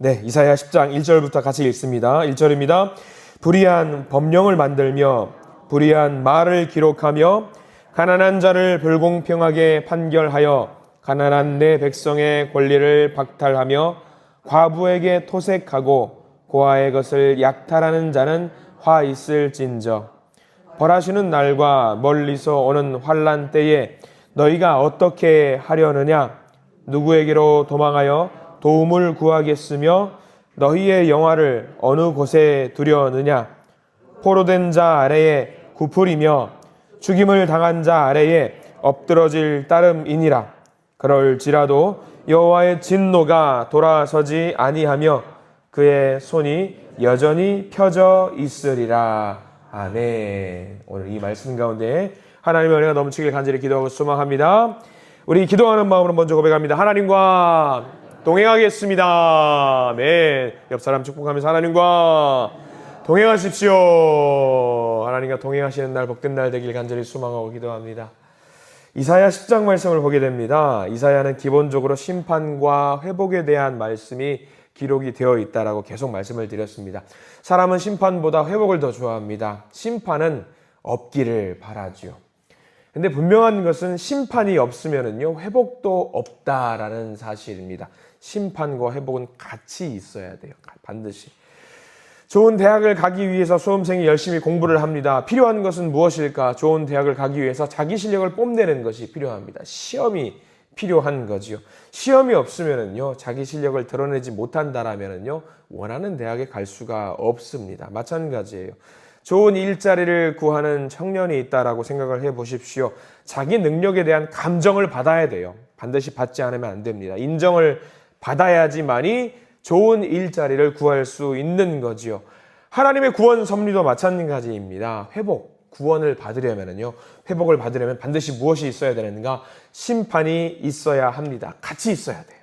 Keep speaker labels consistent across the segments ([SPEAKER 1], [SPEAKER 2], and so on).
[SPEAKER 1] 네, 이사야 10장 1절부터 같이 읽습니다. 1절입니다. 불의한 법령을 만들며 불의한 말을 기록하며 가난한 자를 불공평하게 판결하여 가난한 내 백성의 권리를 박탈하며 과부에게 토색하고 고아의 것을 약탈하는 자는 화 있을진저. 벌하시는 날과 멀리서 오는 환난 때에 너희가 어떻게 하려느냐? 누구에게로 도망하여 도움을 구하겠으며 너희의 영화를 어느 곳에 두려느냐? 포로된 자 아래에 굽으리며 죽임을 당한 자 아래에 엎드러질 따름이니라. 그럴지라도 여호와의 진노가 돌아서지 아니하며 그의 손이 여전히 펴져 있으리라. 아멘. 오늘 이 말씀 가운데 하나님의 은혜가 넘치길 간절히 기도하고 소망합니다. 우리 기도하는 마음으로 먼저 고백합니다. 하나님과 동행하겠습니다. 아멘. 옆 사람 축복하면서 하나님과 동행하십시오. 하나님과 동행하시는 날, 복된 날 되길 간절히 소망하고 기도합니다. 이사야 10장 말씀을 보게 됩니다. 이사야는 기본적으로 심판과 회복에 대한 말씀이 기록이 되어 있다라고 계속 말씀을 드렸습니다. 사람은 심판보다 회복을 더 좋아합니다. 심판은 없기를 바라죠. 근데 분명한 것은 심판이 없으면은요, 회복도 없다라는 사실입니다. 심판과 회복은 같이 있어야 돼요. 반드시. 좋은 대학을 가기 위해서 수험생이 열심히 공부를 합니다. 필요한 것은 무엇일까? 좋은 대학을 가기 위해서 자기 실력을 뽐내는 것이 필요합니다. 시험이 필요한 거지요. 시험이 없으면은요, 자기 실력을 드러내지 못한다라면은요, 원하는 대학에 갈 수가 없습니다. 마찬가지예요. 좋은 일자리를 구하는 청년이 있다라고 생각을 해 보십시오. 자기 능력에 대한 감정을 받아야 돼요. 반드시 받지 않으면 안 됩니다. 인정을 받아야지만이 좋은 일자리를 구할 수 있는 거지요. 하나님의 구원 섭리도 마찬가지입니다. 회복, 구원을 받으려면요, 회복을 받으려면 반드시 무엇이 있어야 되는가? 심판이 있어야 합니다. 같이 있어야 돼요.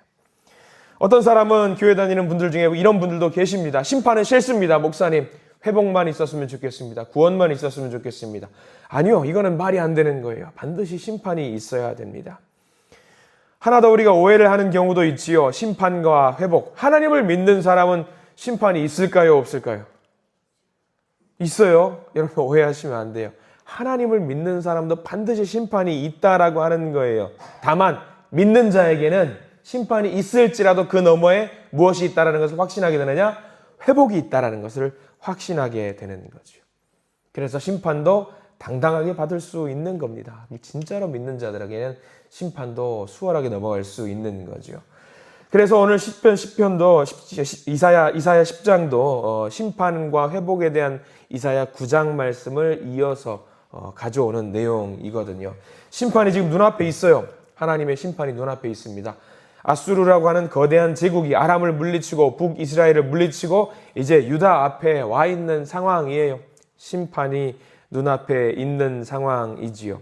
[SPEAKER 1] 어떤 사람은 교회 다니는 분들 중에 이런 분들도 계십니다. 심판은 싫습니다. 목사님, 회복만 있었으면 좋겠습니다. 구원만 있었으면 좋겠습니다. 아니요, 이거는 말이 안 되는 거예요. 반드시 심판이 있어야 됩니다. 하나 더 우리가 오해를 하는 경우도 있지요. 심판과 회복. 하나님을 믿는 사람은 심판이 있을까요? 없을까요? 있어요. 여러분 오해하시면 안 돼요. 하나님을 믿는 사람도 반드시 심판이 있다라고 하는 거예요. 다만 믿는 자에게는 심판이 있을지라도 그 너머에 무엇이 있다라는 것을 확신하게 되느냐? 회복이 있다라는 것을 확신하게 되는 거죠. 그래서 심판도 당당하게 받을 수 있는 겁니다. 진짜로 믿는 자들에게는 심판도 수월하게 넘어갈 수 있는 거죠. 그래서 오늘 시편도 이사야 10장도 심판과 회복에 대한 이사야 9장 말씀을 이어서 가져오는 내용이거든요. 심판이 지금 눈앞에 있어요. 하나님의 심판이 눈앞에 있습니다. 아수르라고 하는 거대한 제국이 아람을 물리치고 북이스라엘을 물리치고 이제 유다 앞에 와 있는 상황이에요. 심판이 눈앞에 있는 상황이지요.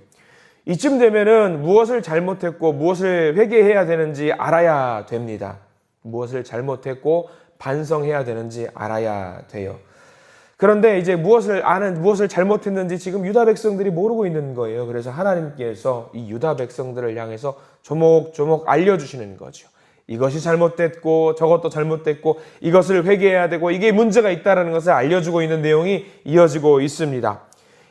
[SPEAKER 1] 이쯤 되면은 무엇을 잘못했고 무엇을 회개해야 되는지 알아야 됩니다. 무엇을 잘못했고 반성해야 되는지 알아야 돼요. 그런데 이제 무엇을 잘못했는지 지금 유다 백성들이 모르고 있는 거예요. 그래서 하나님께서 이 유다 백성들을 향해서 조목조목 알려주시는 거죠. 이것이 잘못됐고 저것도 잘못됐고 이것을 회개해야 되고 이게 문제가 있다는 것을 알려주고 있는 내용이 이어지고 있습니다.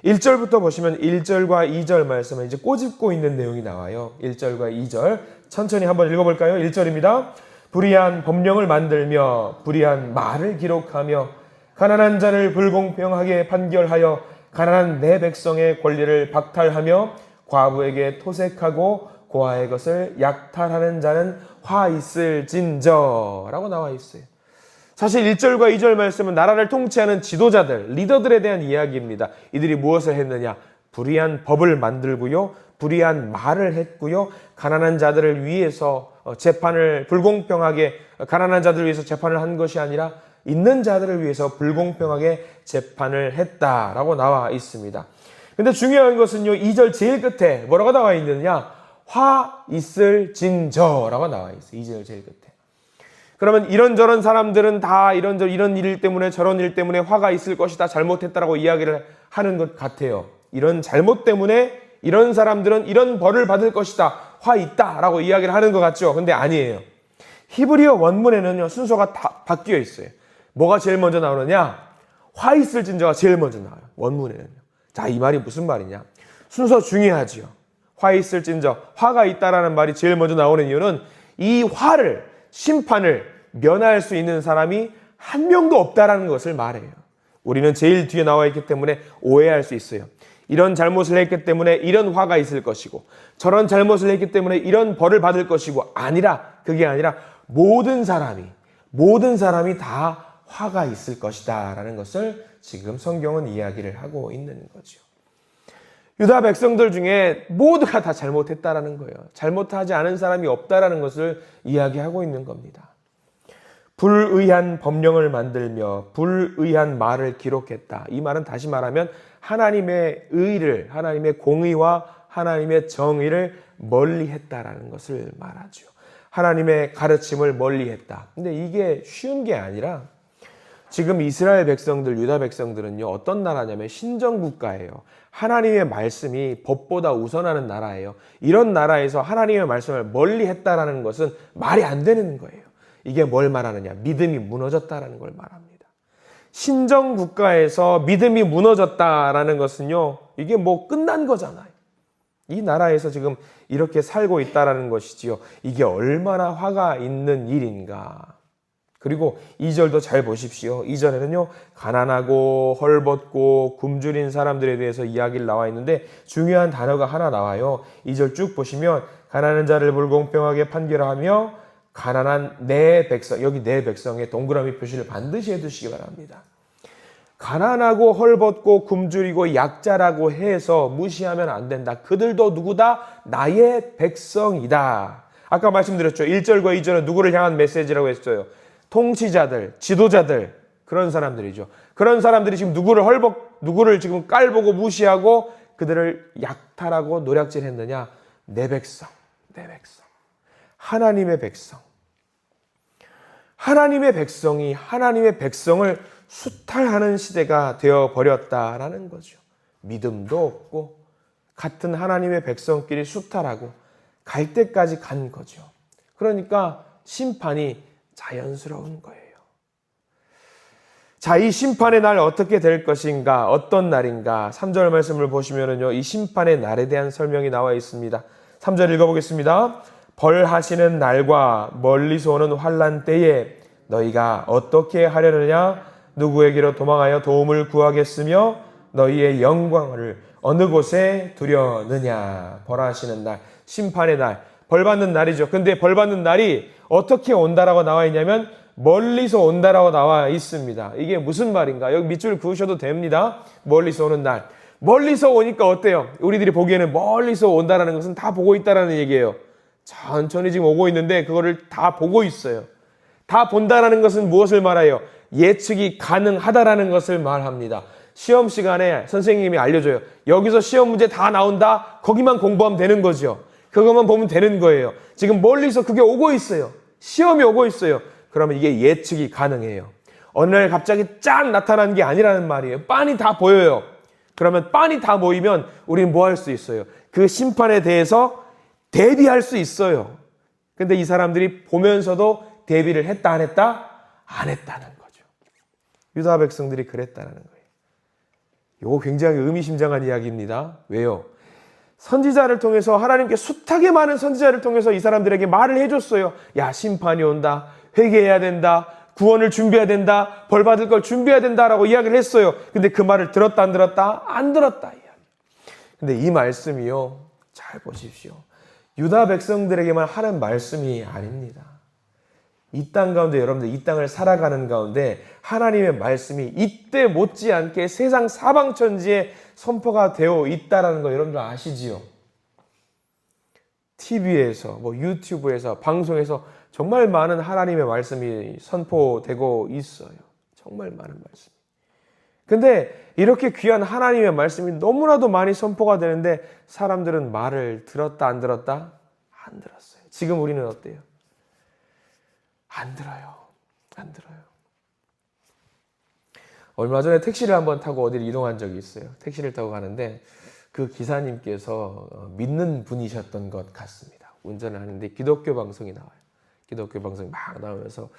[SPEAKER 1] 1절부터 보시면 1절과 2절 말씀을 이제 꼬집고 있는 내용이 나와요. 1절과 2절 천천히 한번 읽어볼까요? 1절입니다. 불의한 법령을 만들며 불의한 말을 기록하며 가난한 자를 불공평하게 판결하여 가난한 내 백성의 권리를 박탈하며 과부에게 토색하고 고아의 것을 약탈하는 자는 화 있을진저 라고 나와 있어요. 사실 1절과 2절 말씀은 나라를 통치하는 지도자들, 리더들에 대한 이야기입니다. 이들이 무엇을 했느냐? 불의한 법을 만들고요. 불의한 말을 했고요. 가난한 자들을 위해서 재판을 불공평하게 가난한 자들을 위해서 재판을 한 것이 아니라 있는 자들을 위해서 불공평하게 재판을 했다라고 나와 있습니다. 근데 중요한 것은요. 2절 제일 끝에 뭐라고 나와 있느냐? 화 있을진저라고 나와 있어요. 2절 제일 끝에. 그러면 이런저런 사람들은 다 이런 일 때문에 저런 일 때문에 화가 있을 것이다. 잘못했다라고 이야기를 하는 것 같아요. 이런 잘못 때문에 이런 사람들은 이런 벌을 받을 것이다. 화 있다라고 이야기를 하는 것 같죠. 근데 아니에요. 히브리어 원문에는요, 순서가 다 바뀌어 있어요. 뭐가 제일 먼저 나오느냐? 화 있을진저가 제일 먼저 나와요. 원문에는요. 자, 이 말이 무슨 말이냐? 순서 중요하지요. 화 있을진저, 화가 있다라는 말이 제일 먼저 나오는 이유는 이 화를, 심판을 면할 수 있는 사람이 한 명도 없다라는 것을 말해요. 우리는 제일 뒤에 나와 있기 때문에 오해할 수 있어요. 이런 잘못을 했기 때문에 이런 화가 있을 것이고, 저런 잘못을 했기 때문에 이런 벌을 받을 것이고, 그게 아니라 모든 사람이 다 화가 있을 것이다 라는 것을 지금 성경은 이야기를 하고 있는 거죠. 유다 백성들 중에 모두가 다 잘못했다라는 거예요. 잘못하지 않은 사람이 없다라는 것을 이야기하고 있는 겁니다. 불의한 법령을 만들며 불의한 말을 기록했다. 이 말은 다시 말하면 하나님의 의를, 하나님의 공의와 하나님의 정의를 멀리했다라는 것을 말하죠. 하나님의 가르침을 멀리했다. 근데 이게 쉬운 게 아니라 지금 이스라엘 백성들, 유다 백성들은요, 어떤 나라냐면 신정국가예요. 하나님의 말씀이 법보다 우선하는 나라예요. 이런 나라에서 하나님의 말씀을 멀리했다라는 것은 말이 안 되는 거예요. 이게 뭘 말하느냐? 믿음이 무너졌다라는 걸 말합니다. 신정국가에서 믿음이 무너졌다라는 것은요, 이게 뭐 끝난 거잖아요. 이 나라에서 지금 이렇게 살고 있다라는 것이지요. 이게 얼마나 화가 있는 일인가. 그리고 2절도 잘 보십시오. 2절에는요, 가난하고 헐벗고 굶주린 사람들에 대해서 이야기를 나와 있는데 중요한 단어가 하나 나와요. 2절 쭉 보시면 가난한 자를 불공평하게 판결하며 가난한 내 백성, 여기 내 백성의 동그라미 표시를 반드시 해두시기 바랍니다. 가난하고 헐벗고 굶주리고 약자라고 해서 무시하면 안 된다. 그들도 누구다? 나의 백성이다. 아까 말씀드렸죠. 1절과 2절은 누구를 향한 메시지라고 했어요. 통치자들, 지도자들, 그런 사람들이죠. 그런 사람들이 지금 누구를 지금 깔보고 무시하고 그들을 약탈하고 노략질했느냐? 내 백성. 하나님의 백성. 하나님의 백성이 하나님의 백성을 수탈하는 시대가 되어버렸다라는 거죠. 믿음도 없고 같은 하나님의 백성끼리 수탈하고 갈 때까지 간 거죠. 그러니까 심판이 자연스러운 거예요. 자, 이 심판의 날 어떻게 될 것인가? 어떤 날인가? 3절 말씀을 보시면은요, 이 심판의 날에 대한 설명이 나와 있습니다. 3절 읽어보겠습니다. 벌하시는 날과 멀리서 오는 환난 때에 너희가 어떻게 하려느냐? 누구에게로 도망하여 도움을 구하겠으며 너희의 영광을 어느 곳에 두려느냐? 벌하시는 날, 심판의 날, 벌받는 날이죠. 근데 벌받는 날이 어떻게 온다라고 나와 있냐면 멀리서 온다라고 나와 있습니다. 이게 무슨 말인가? 여기 밑줄 그으셔도 됩니다. 멀리서 오는 날. 멀리서 오니까 어때요? 우리들이 보기에는 멀리서 온다라는 것은 다 보고 있다라는 얘기예요. 천천히 지금 오고 있는데 그거를 다 보고 있어요. 다 본다라는 것은 무엇을 말해요? 예측이 가능하다라는 것을 말합니다. 시험 시간에 선생님이 알려줘요. 여기서 시험 문제 다 나온다? 거기만 공부하면 되는 거죠. 그것만 보면 되는 거예요. 지금 멀리서 그게 오고 있어요. 시험이 오고 있어요. 그러면 이게 예측이 가능해요. 어느 날 갑자기 짠 나타나는 게 아니라는 말이에요. 빤히 다 보여요. 그러면 빤히 다 모이면 우리는 뭐 할 수 있어요? 그 심판에 대해서 대비할 수 있어요. 근데 이 사람들이 보면서도 대비를 했다 안 했다? 안 했다는 거죠. 유다 백성들이 그랬다는 거예요. 이거 굉장히 의미심장한 이야기입니다. 왜요? 선지자를 통해서 하나님께 숱하게 많은 선지자를 통해서 이 사람들에게 말을 해줬어요. 야, 심판이 온다. 회개해야 된다. 구원을 준비해야 된다. 벌 받을 걸 준비해야 된다라고 이야기를 했어요. 근데 그 말을 들었다 안 들었다? 안 들었다 이야기. 근데 이 말씀이요, 잘 보십시오. 유다 백성들에게만 하는 말씀이 아닙니다. 이 땅 가운데 여러분들 이 땅을 살아가는 가운데 하나님의 말씀이 이때 못지않게 세상 사방천지에 선포가 되어 있다라는 거 여러분들 아시지요? TV에서 뭐 유튜브에서 방송에서 정말 많은 하나님의 말씀이 선포되고 있어요. 정말 많은 말씀. 근데 이렇게 귀한 하나님의 말씀이 너무나도 많이 선포가 되는데 사람들은 말을 들었다 안 들었다? 안 들었어요. 지금 우리는 어때요? 안 들어요. 안 들어요. 얼마 전에 택시를 한번 타고 어디를 이동한 적이 있어요. 택시를 타고 가는데 그 기사님께서 믿는 분이셨던 것 같습니다. 운전을 하는데 기독교 방송이 나와요. 기독교 방송이 막 나오면서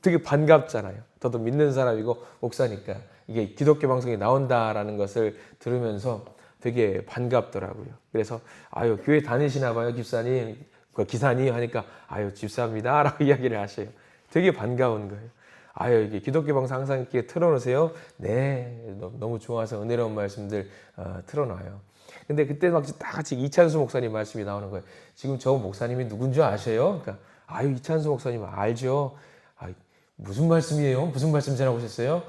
[SPEAKER 1] 되게 반갑잖아요. 저도 믿는 사람이고 목사니까 이게 기독교 방송이 나온다라는 것을 들으면서 되게 반갑더라고요. 그래서 아유 교회 다니시나 봐요 집사님, 기사님 하니까 아유 집사입니다라고 이야기를 하셔요. 되게 반가운 거예요. 아유 이게 기독교 방송 항상 이렇게 틀어놓으세요. 네, 너무 좋아서 은혜로운 말씀들 틀어놔요. 근데 그때 막 다 같이 이찬수 목사님 말씀이 나오는 거예요. 지금 저 목사님이 누군 줄 아셔요? 그러니까 아유 이찬수 목사님 알죠. 무슨 말씀이에요? 무슨 말씀 전하고셨어요?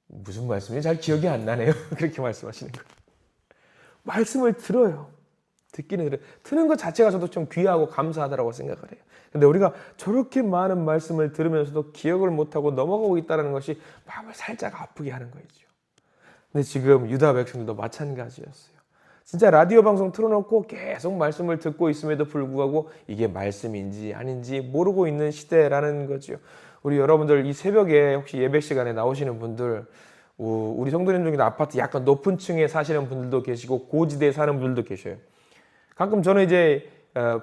[SPEAKER 1] 무슨 말씀이에요? 잘 기억이 안 나네요. 그렇게 말씀하시는 거예요. 말씀을 들어요. 듣기는 들어요. 듣는 것 자체가 저도 좀 귀하고 감사하다고 생각을 해요. 근데 우리가 저렇게 많은 말씀을 들으면서도 기억을 못하고 넘어가고 있다는 것이 마음을 살짝 아프게 하는 거죠. 근데 지금 유다 백성들도 마찬가지였어요. 진짜 라디오 방송 틀어놓고 계속 말씀을 듣고 있음에도 불구하고 이게 말씀인지 아닌지 모르고 있는 시대라는 거죠. 우리 여러분들 이 새벽에 혹시 예배 시간에 나오시는 분들, 우리 성도님 중에 아파트 약간 높은 층에 사시는 분들도 계시고 고지대에 사는 분들도 계셔요. 가끔 저는 이제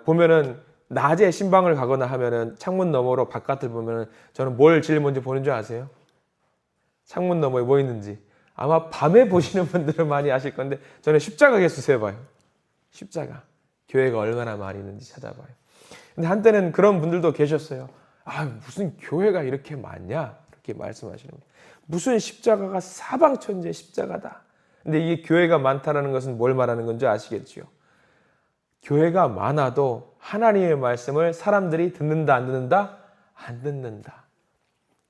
[SPEAKER 1] 보면은 낮에 신방을 가거나 하면은 창문 너머로 바깥을 보면은 저는 뭘 제일 먼저 보는 줄 아세요? 창문 너머에 뭐 있는지. 아마 밤에 보시는 분들은 많이 아실 건데 저는 십자가 개수 세봐요. 십자가. 교회가 얼마나 많이 있는지 찾아봐요. 근데 한때는 그런 분들도 계셨어요. 무슨 교회가 이렇게 많냐? 이렇게 말씀하시는 거예요. 무슨 십자가가 사방천지의 십자가다. 근데 이게 교회가 많다는 것은 뭘 말하는 건지 아시겠죠? 교회가 많아도 하나님의 말씀을 사람들이 듣는다 안 듣는다? 안 듣는다.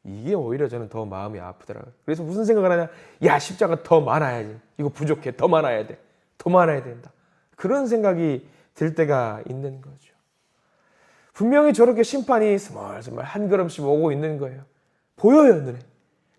[SPEAKER 1] 이게 오히려 저는 더 마음이 아프더라고요. 그래서 무슨 생각을 하냐? 야 십자가 더 많아야지. 이거 부족해. 더 많아야 돼. 더 많아야 된다. 그런 생각이 들 때가 있는 거죠. 분명히 저렇게 심판이 스멀스멀 한 걸음씩 오고 있는 거예요. 보여요 눈에.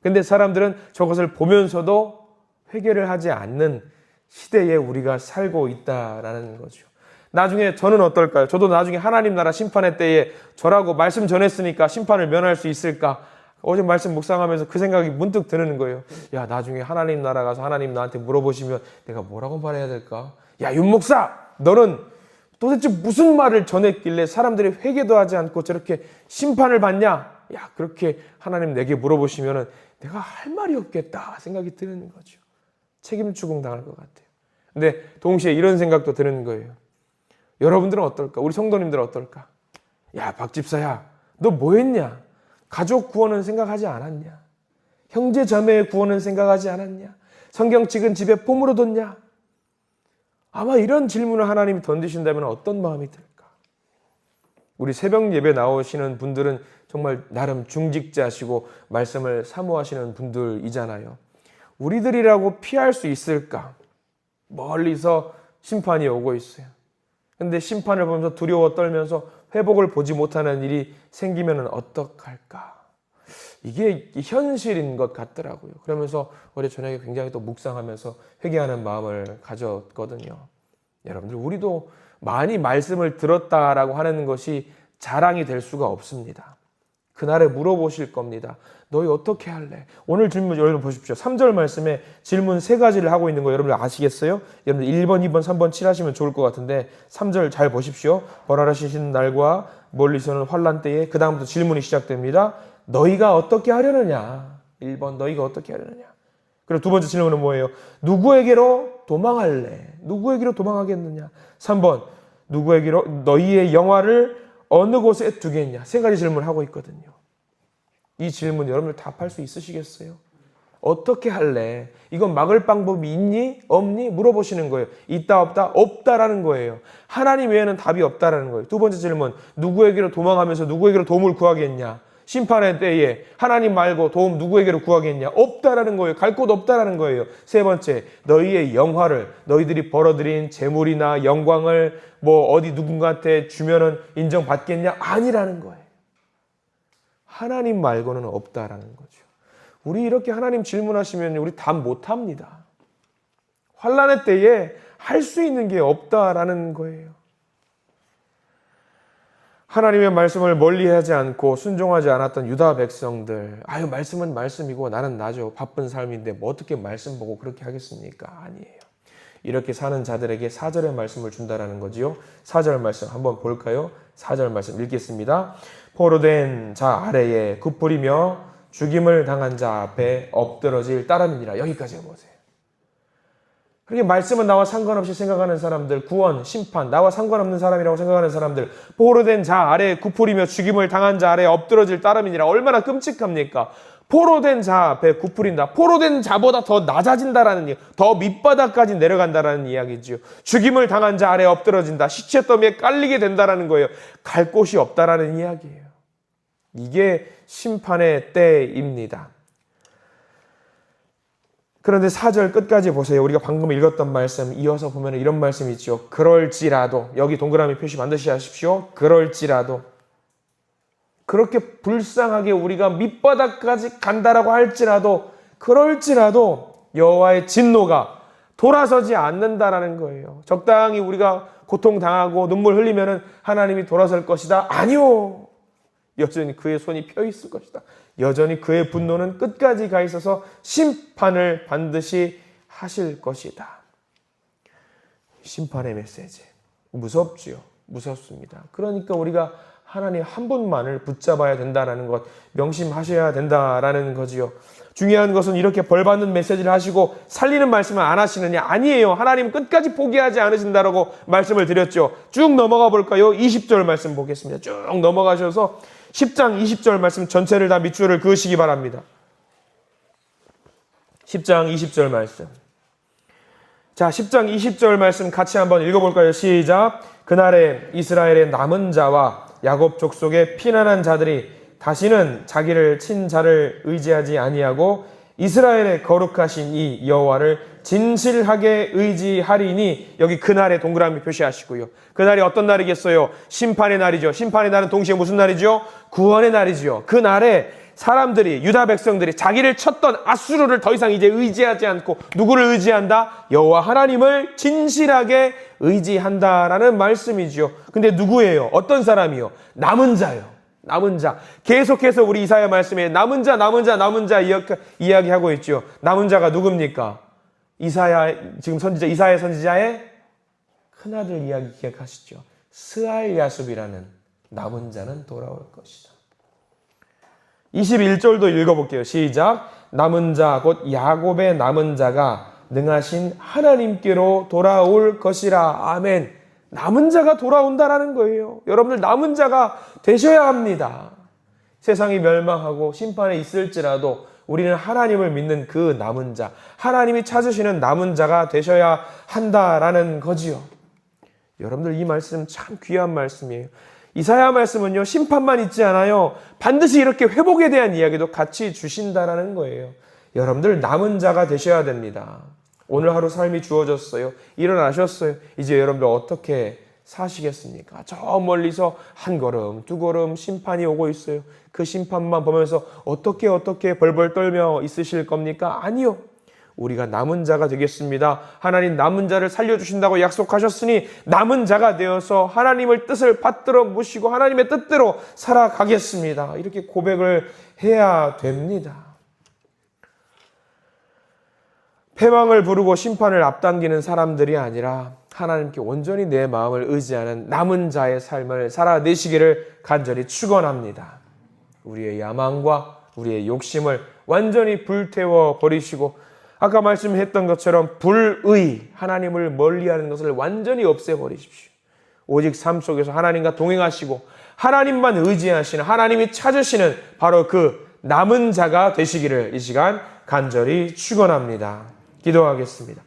[SPEAKER 1] 근데 사람들은 저것을 보면서도 회개를 하지 않는 시대에 우리가 살고 있다라는 거죠. 나중에 저는 어떨까요? 저도 나중에 하나님 나라 심판의 때에 저라고 말씀 전했으니까 심판을 면할 수 있을까? 어제 말씀 묵상하면서 그 생각이 문득 드는 거예요. 야 나중에 하나님 나라 가서 하나님 나한테 물어보시면 내가 뭐라고 말해야 될까? 야 윤 목사 너는 도대체 무슨 말을 전했길래 사람들이 회개도 하지 않고 저렇게 심판을 받냐? 야 그렇게 하나님 내게 물어보시면 내가 할 말이 없겠다 생각이 드는 거죠. 책임 추궁당할 것 같아요. 근데 동시에 이런 생각도 드는 거예요. 여러분들은 어떨까? 우리 성도님들은 어떨까? 야 박 집사야 너 뭐 했냐? 가족 구원은 생각하지 않았냐? 형제 자매의 구원은 생각하지 않았냐? 성경책은 집에 폼으로 뒀냐? 아마 이런 질문을 하나님이 던지신다면 어떤 마음이 들까? 우리 새벽 예배 나오시는 분들은 정말 나름 중직자시고 말씀을 사모하시는 분들이잖아요. 우리들이라고 피할 수 있을까? 멀리서 심판이 오고 있어요. 근데 심판을 보면서 두려워 떨면서 회복을 보지 못하는 일이 생기면 어떡할까? 이게 현실인 것 같더라고요. 그러면서 어제 저녁에 굉장히 또 묵상하면서 회개하는 마음을 가졌거든요. 여러분들 우리도 많이 말씀을 들었다라고 하는 것이 자랑이 될 수가 없습니다. 그날에 물어보실 겁니다. 너희 어떻게 할래? 오늘 질문 여러분 보십시오. 3절 말씀에 질문 3가지를 하고 있는 거 여러분 아시겠어요? 여러분들 1번, 2번, 3번 칠하시면 좋을 것 같은데 3절 잘 보십시오. 벌하시는 날과 멀리서는 환난 때에 그 다음부터 질문이 시작됩니다. 너희가 어떻게 하려느냐? 1번 너희가 어떻게 하려느냐? 그리고 두 번째 질문은 뭐예요? 누구에게로 도망할래? 누구에게로 도망하겠느냐? 3번 누구에게로 너희의 영화를 어느 곳에 두겠냐? 3가지 질문을 하고 있거든요. 이 질문 여러분들 답할 수 있으시겠어요? 어떻게 할래? 이건 막을 방법이 있니? 없니? 물어보시는 거예요. 있다 없다? 없다라는 거예요. 하나님 외에는 답이 없다라는 거예요. 두 번째 질문, 누구에게로 도망하면서 누구에게로 도움을 구하겠냐? 심판의 때에 하나님 말고 도움 누구에게로 구하겠냐? 없다라는 거예요. 갈 곳 없다라는 거예요. 세 번째, 너희의 영화를, 너희들이 벌어들인 재물이나 영광을 어디 누군가한테 주면은 인정받겠냐? 아니라는 거예요. 하나님 말고는 없다라는 거죠. 우리 이렇게 하나님 질문하시면 우리 답 못합니다. 환난의 때에 할 수 있는 게 없다라는 거예요. 하나님의 말씀을 멀리하지 않고 순종하지 않았던 유다 백성들, 말씀은 말씀이고 나는 나죠. 바쁜 삶인데 어떻게 말씀 보고 그렇게 하겠습니까? 아니에요. 이렇게 사는 자들에게 4절의 말씀을 준다라는 거지요. 4절 말씀 한번 볼까요? 4절 말씀 읽겠습니다. 포로된 자 아래에 굽부리며 죽임을 당한 자 앞에 엎드러질 따름이니라. 여기까지 보세요. 그렇게 말씀은 나와 상관없이 생각하는 사람들, 구원, 심판, 나와 상관없는 사람이라고 생각하는 사람들, 포로된 자 아래에 굽부리며 죽임을 당한 자 아래에 엎드러질 따름이니라. 얼마나 끔찍합니까? 포로된 자 앞에 굽부린다. 포로된 자보다 더 낮아진다라는 이야기, 더 밑바닥까지 내려간다라는 이야기지요. 죽임을 당한 자 아래에 엎드러진다. 시체 더미에 깔리게 된다라는 거예요. 갈 곳이 없다라는 이야기예요. 이게 심판의 때입니다. 그런데 4절 끝까지 보세요. 우리가 방금 읽었던 말씀 이어서 보면 이런 말씀이 있죠. 그럴지라도, 여기 동그라미 표시 반드시 하십시오. 그럴지라도, 그렇게 불쌍하게 우리가 밑바닥까지 간다라고 할지라도, 그럴지라도 여호와의 진노가 돌아서지 않는다라는 거예요. 적당히 우리가 고통당하고 눈물 흘리면은 하나님이 돌아설 것이다. 아니요. 여전히 그의 손이 펴 있을 것이다. 여전히 그의 분노는 끝까지 가 있어서 심판을 반드시 하실 것이다. 심판의 메시지. 무섭지요. 무섭습니다. 그러니까 우리가 하나님 한 분만을 붙잡아야 된다는 것, 명심하셔야 된다라는 거지요. 중요한 것은 이렇게 벌받는 메시지를 하시고 살리는 말씀을 안 하시느냐? 아니에요. 하나님 끝까지 포기하지 않으신다라고 말씀을 드렸죠. 쭉 넘어가 볼까요? 20절 말씀 보겠습니다. 쭉 넘어가셔서 10장 20절 말씀 전체를 다 밑줄을 그으시기 바랍니다. 10장 20절 말씀. 자, 10장 20절 말씀 같이 한번 읽어볼까요? 시작. 그날에 이스라엘의 남은 자와 야곱 족속의 피난한 자들이 다시는 자기를 친 자를 의지하지 아니하고 이스라엘의 거룩하신 이 여호와를 진실하게 의지하리니, 여기 그날의 동그라미 표시하시고요. 그날이 어떤 날이겠어요? 심판의 날이죠. 심판의 날은 동시에 무슨 날이죠? 구원의 날이죠. 그날에 사람들이, 유다 백성들이 자기를 쳤던 아수르를 더 이상 이제 의지하지 않고 누구를 의지한다? 여호와 하나님을 진실하게 의지한다라는 말씀이죠. 근데 누구예요? 어떤 사람이요? 남은 자요. 남은 자. 계속해서 우리 이사야 말씀에 남은 자, 남은 자, 남은 자 이야기하고 있죠. 남은 자가 누굽니까? 지금 선지자, 이사야 선지자의 큰아들 이야기 기억하시죠? 스알야숲이라는 남은 자는 돌아올 것이다. 21절도 읽어볼게요. 시작. 남은 자, 곧 야곱의 남은 자가 능하신 하나님께로 돌아올 것이라. 아멘. 남은 자가 돌아온다라는 거예요. 여러분들 남은 자가 되셔야 합니다. 세상이 멸망하고 심판에 있을지라도 우리는 하나님을 믿는 그 남은 자, 하나님이 찾으시는 남은 자가 되셔야 한다라는 거지요. 여러분들 이 말씀 참 귀한 말씀이에요. 이사야 말씀은요, 심판만 있지 않아요. 반드시 이렇게 회복에 대한 이야기도 같이 주신다라는 거예요. 여러분들 남은 자가 되셔야 됩니다. 오늘 하루 삶이 주어졌어요. 일어나셨어요. 이제 여러분들 어떻게 사시겠습니까? 저 멀리서 한 걸음, 두 걸음 심판이 오고 있어요. 그 심판만 보면서 어떻게 벌벌 떨며 있으실 겁니까? 아니요. 우리가 남은 자가 되겠습니다. 하나님 남은 자를 살려주신다고 약속하셨으니 남은 자가 되어서 하나님의 뜻을 받들어 모시고 하나님의 뜻대로 살아가겠습니다. 이렇게 고백을 해야 됩니다. 패망을 부르고 심판을 앞당기는 사람들이 아니라 하나님께 온전히 내 마음을 의지하는 남은 자의 삶을 살아내시기를 간절히 축원합니다. 우리의 야망과 우리의 욕심을 완전히 불태워 버리시고, 아까 말씀했던 것처럼 불의, 하나님을 멀리하는 것을 완전히 없애버리십시오. 오직 삶 속에서 하나님과 동행하시고 하나님만 의지하시는, 하나님이 찾으시는 바로 그 남은 자가 되시기를 이 시간 간절히 축원합니다. 기도하겠습니다.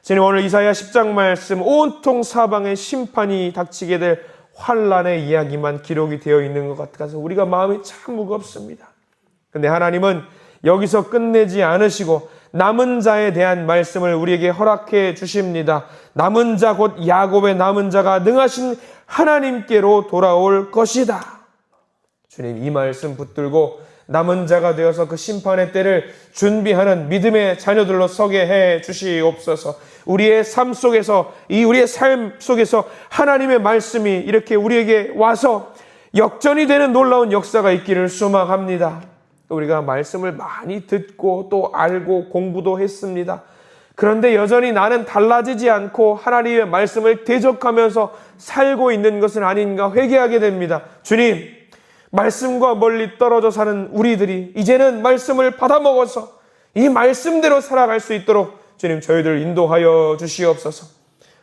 [SPEAKER 1] 주님, 오늘 이사야 10장 말씀, 온통 사방에 심판이 닥치게 될 환란의 이야기만 기록이 되어 있는 것 같아서 우리가 마음이 참 무겁습니다. 근데 하나님은 여기서 끝내지 않으시고 남은 자에 대한 말씀을 우리에게 허락해 주십니다. 남은 자, 곧 야곱의 남은 자가 능하신 하나님께로 돌아올 것이다. 주님, 이 말씀 붙들고 남은 자가 되어서 그 심판의 때를 준비하는 믿음의 자녀들로 서게 해 주시옵소서. 우리의 삶 속에서, 우리의 삶 속에서 하나님의 말씀이 이렇게 우리에게 와서 역전이 되는 놀라운 역사가 있기를 소망합니다. 우리가 말씀을 많이 듣고 또 알고 공부도 했습니다. 그런데 여전히 나는 달라지지 않고 하나님의 말씀을 대적하면서 살고 있는 것은 아닌가 회개하게 됩니다. 주님, 말씀과 멀리 떨어져 사는 우리들이 이제는 말씀을 받아먹어서 이 말씀대로 살아갈 수 있도록 주님 저희들 인도하여 주시옵소서.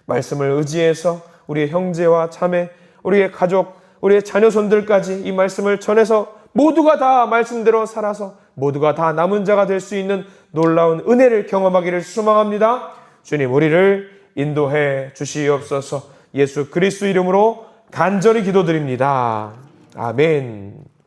[SPEAKER 1] 말씀을 의지해서 우리의 형제와 자매, 우리의 가족, 우리의 자녀손들까지 이 말씀을 전해서 모두가 다 말씀대로 살아서 모두가 다 남은 자가 될 수 있는 놀라운 은혜를 경험하기를 소망합니다. 주님, 우리를 인도해 주시옵소서. 예수 그리스도 이름으로 간절히 기도드립니다. 아멘.